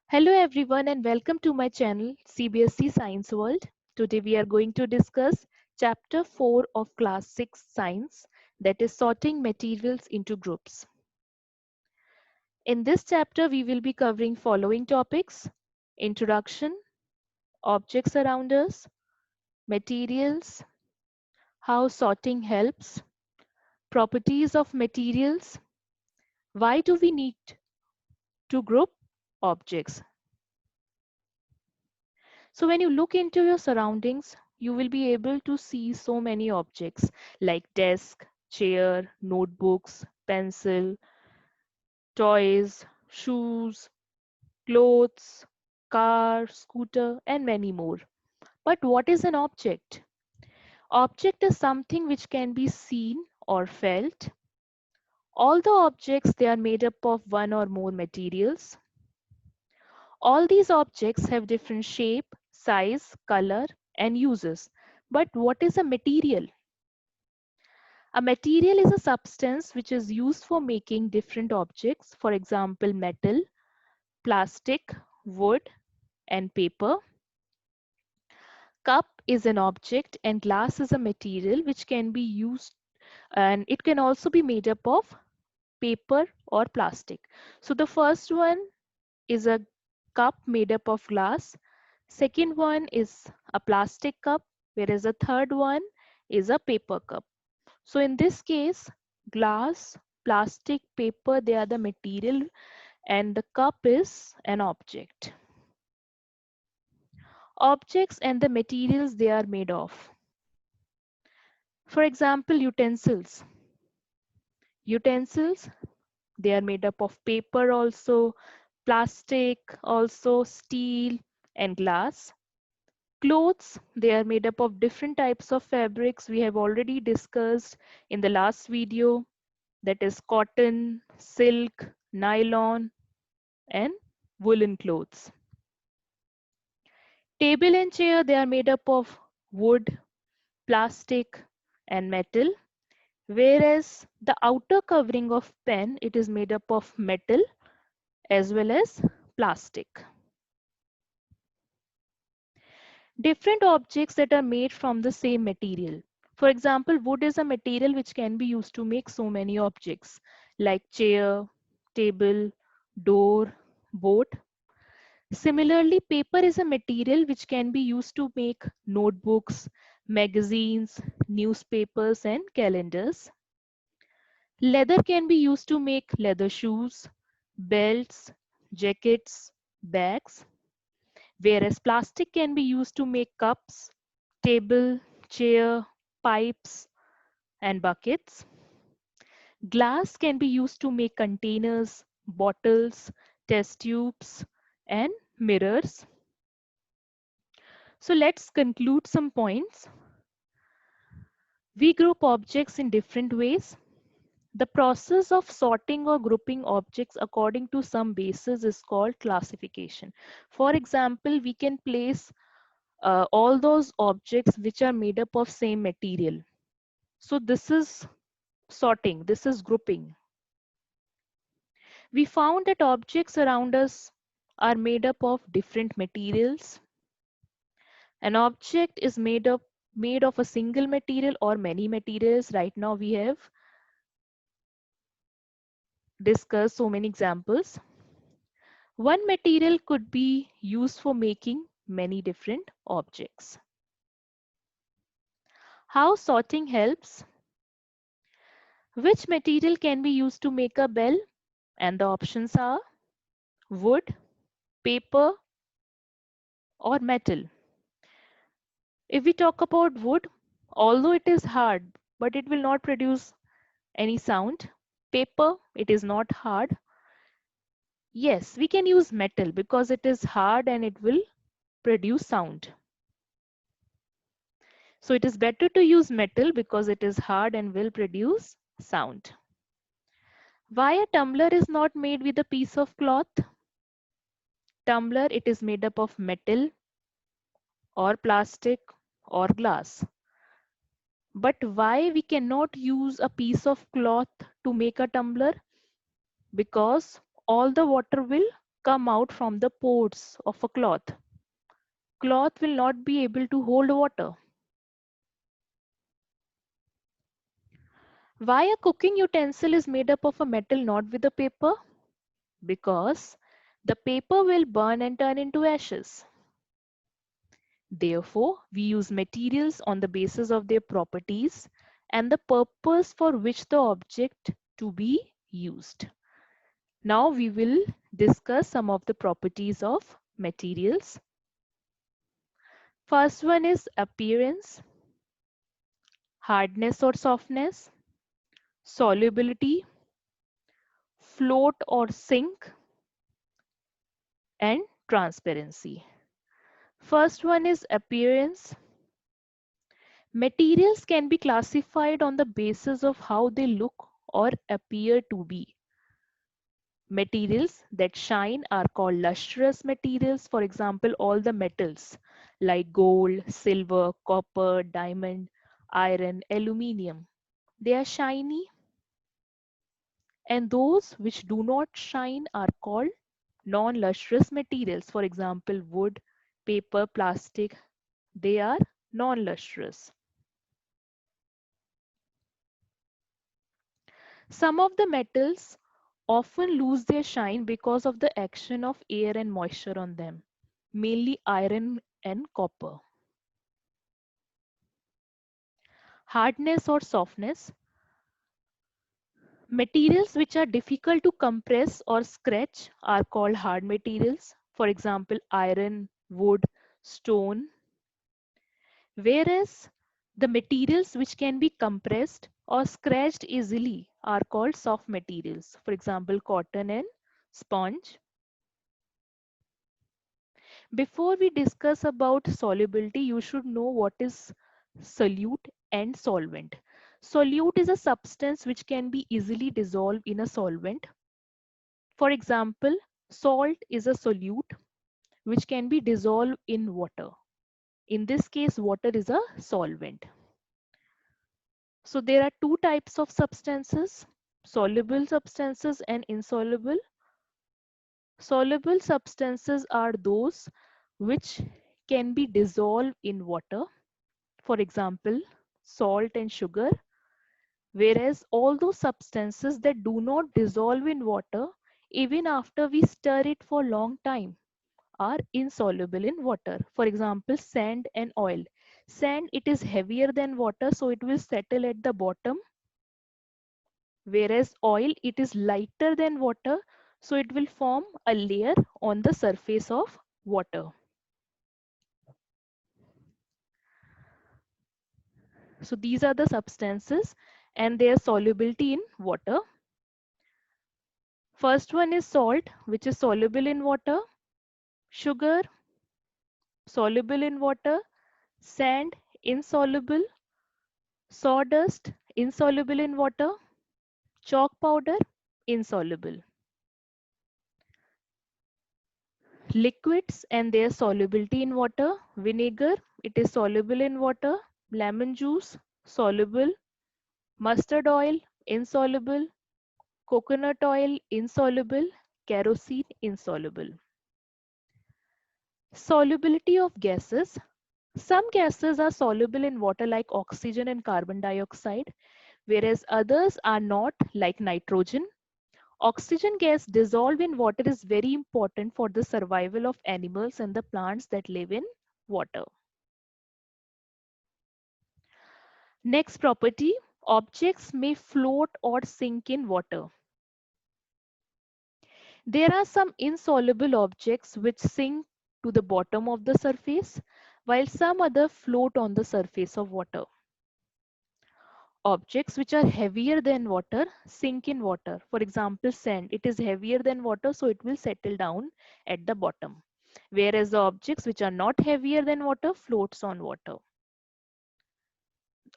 Hello everyone and welcome to my channel CBSE Science World. Today we are going to discuss chapter 4 of class 6 science, that is sorting materials into groups. In this chapter we will be covering following topics: introduction, objects around us, materials, how sorting helps, properties of materials, why do we need to group objects. So when you look into your surroundings, you will be able to see so many objects like desk, chair, notebooks, pencil, toys, shoes, clothes, car, scooter, and many more. But what is an object? Object is something which can be seen or felt. All the objects, they are made up of one or more materials. All these objects have different shape, size, color, and uses. But what is a material? A material is a substance which is used for making different objects, for example, metal, plastic, wood, and paper. Cup is an object and glass is a material which can be used, and it can also be made up of paper or plastic. So the first one is a cup made up of glass. Second one is a plastic cup, whereas the third one is a paper cup. So in this case, glass, plastic, paper, they are the material and the cup is an object. Objects and the materials they are made of. For example, utensils. Utensils, they are made up of paper also, plastic also, steel and glass. Clothes, they are made up of different types of fabrics we have already discussed in the last video, that is cotton, silk, nylon, and woolen clothes. Table and chair, they are made up of wood, plastic, and metal, whereas the outer covering of pen, it is made up of metal as well as plastic. Different objects that are made from the same material. For example, wood is a material which can be used to make so many objects like chair, table, door, boat. Similarly, paper is a material which can be used to make notebooks, magazines, newspapers, and calendars. Leather can be used to make leather shoes, belts, jackets, bags, whereas plastic can be used to make cups, table, chair, pipes, and buckets. Glass can be used to make containers, bottles, test tubes, and mirrors. So let's conclude some points. We group objects in different ways. The process of sorting or grouping objects according to some basis is called classification. For example, we can place all those objects which are made up of same material. So this is sorting, this is grouping. We found that objects around us are made up of different materials. An object is made of a single material or many materials. Right now we have discussed so many examples. One material could be used for making many different objects. How sorting helps? Which material can be used to make a bell? And the options are wood, paper, or metal. If we talk about wood, although it is hard, but it will not produce any sound. Paper, it is not hard. Yes, we can use metal because it is hard and it will produce sound. So it is better to use metal because it is hard and will produce sound. Why a tumbler is not made with a piece of cloth? Tumbler, it is made up of metal or plastic or glass. But why we cannot use a piece of cloth to make a tumbler? Because all the water will come out from the pores of a cloth. Cloth will not be able to hold water. Why a cooking utensil is made up of a metal not with a paper? Because the paper will burn and turn into ashes. Therefore, we use materials on the basis of their properties and the purpose for which the object to be used. Now we will discuss some of the properties of materials. First one is appearance, hardness or softness, solubility, float or sink, and transparency. First one is appearance. Materials can be classified on the basis of how they look or appear to be. Materials that shine are called lustrous materials. For example, all the metals like gold, silver, copper, diamond, iron, aluminium. They are shiny, and those which do not shine are called non-lustrous materials. For example, wood, paper, plastic, they are non-lustrous. Some of the metals often lose their shine because of the action of air and moisture on them, mainly iron and copper. Hardness or softness. Materials which are difficult to compress or scratch are called hard materials. For example, iron, wood, stone. Whereas the materials which can be compressed or scratched easily are called soft materials. For example, cotton and sponge. Before we discuss about solubility, you should know what is solute and solvent. Solute is a substance which can be easily dissolved in a solvent. For example, salt is a solute which can be dissolved in water. In this case, water is a solvent. So there are two types of substances, soluble substances and insoluble. Soluble substances are those which can be dissolved in water, for example, salt and sugar, whereas all those substances that do not dissolve in water, even after we stir it for a long time, are insoluble in water. For example, sand and oil. Sand, it is heavier than water, so it will settle at the bottom, whereas oil, it is lighter than water, so it will form a layer on the surface of water. So these are the substances and their solubility in water. First one is salt, which is soluble in water, sugar, soluble in water, sand, insoluble, sawdust, insoluble in water, chalk powder, insoluble. Liquids and their solubility in water, vinegar, it is soluble in water, lemon juice, soluble, mustard oil, insoluble, coconut oil, insoluble, kerosene, insoluble. Solubility of gases. Some gases are soluble in water like oxygen and carbon dioxide, whereas others are not like nitrogen. Oxygen gas dissolved in water is very important for the survival of animals and the plants that live in water. Next property, objects may float or sink in water. There are some insoluble objects which sink to the bottom of the surface, while some other float on the surface of water. Objects which are heavier than water sink in water. For example, sand, it is heavier than water, so it will settle down at the bottom. Whereas the objects which are not heavier than water floats on water.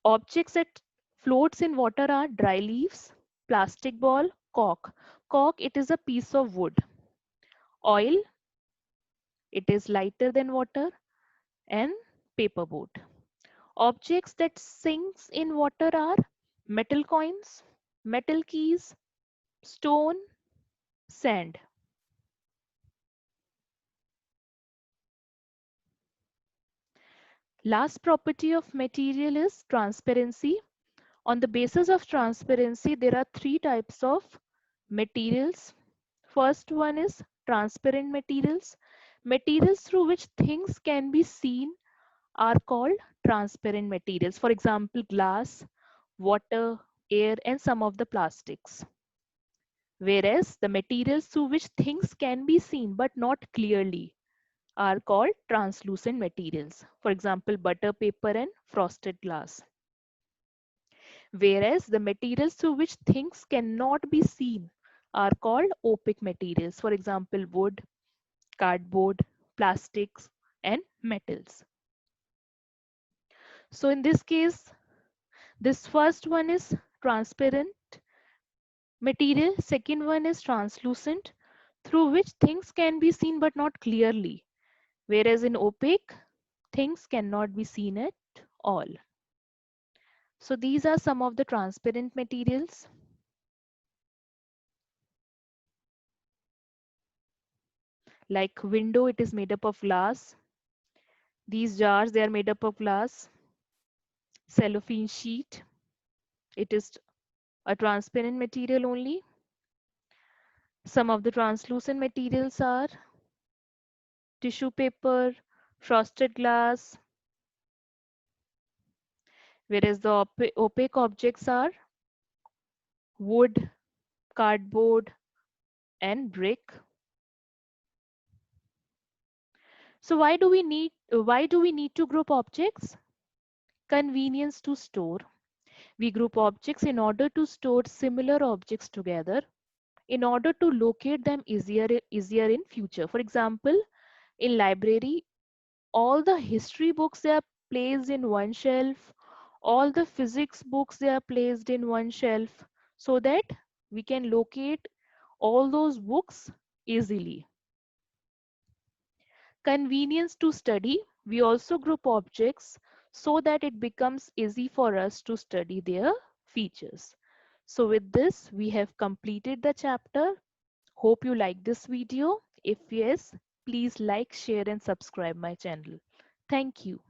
Objects that floats in water are dry leaves, plastic ball, cork. Cork, it is a piece of wood. Oil, it is lighter than water, and paper boat. Objects that sinks in water are metal coins, metal keys, stone, sand. Last property of material is transparency. On the basis of transparency, there are three types of materials. First one is transparent materials. Materials through which things can be seen are called transparent materials. For example, glass, water, air, and some of the plastics. Whereas the materials through which things can be seen but not clearly are called translucent materials. For example, butter paper and frosted glass. Whereas the materials through which things cannot be seen are called opaque materials. For example, wood, cardboard, plastics, and metals. So in this case, this first one is transparent material, second one is translucent, through which things can be seen but not clearly. Whereas in opaque, things cannot be seen at all. So these are some of the transparent materials. Like window, it is made up of glass. These jars, they are made up of glass. Cellophane sheet, it is a transparent material only. Some of the translucent materials are tissue paper, frosted glass, whereas the opaque objects are wood, cardboard, and brick. So why do we need to group objects? Convenience to store. We group objects in order to store similar objects together in order to locate them easier in future. For example, in library, all the history books, they are placed in one shelf, all the physics books, they are placed in one shelf, so that we can locate all those books easily. Convenience to study. We also group objects so that it becomes easy for us to study their features. So with this, we have completed the chapter. Hope you like this video. If yes, please like, share and subscribe my channel. Thank you.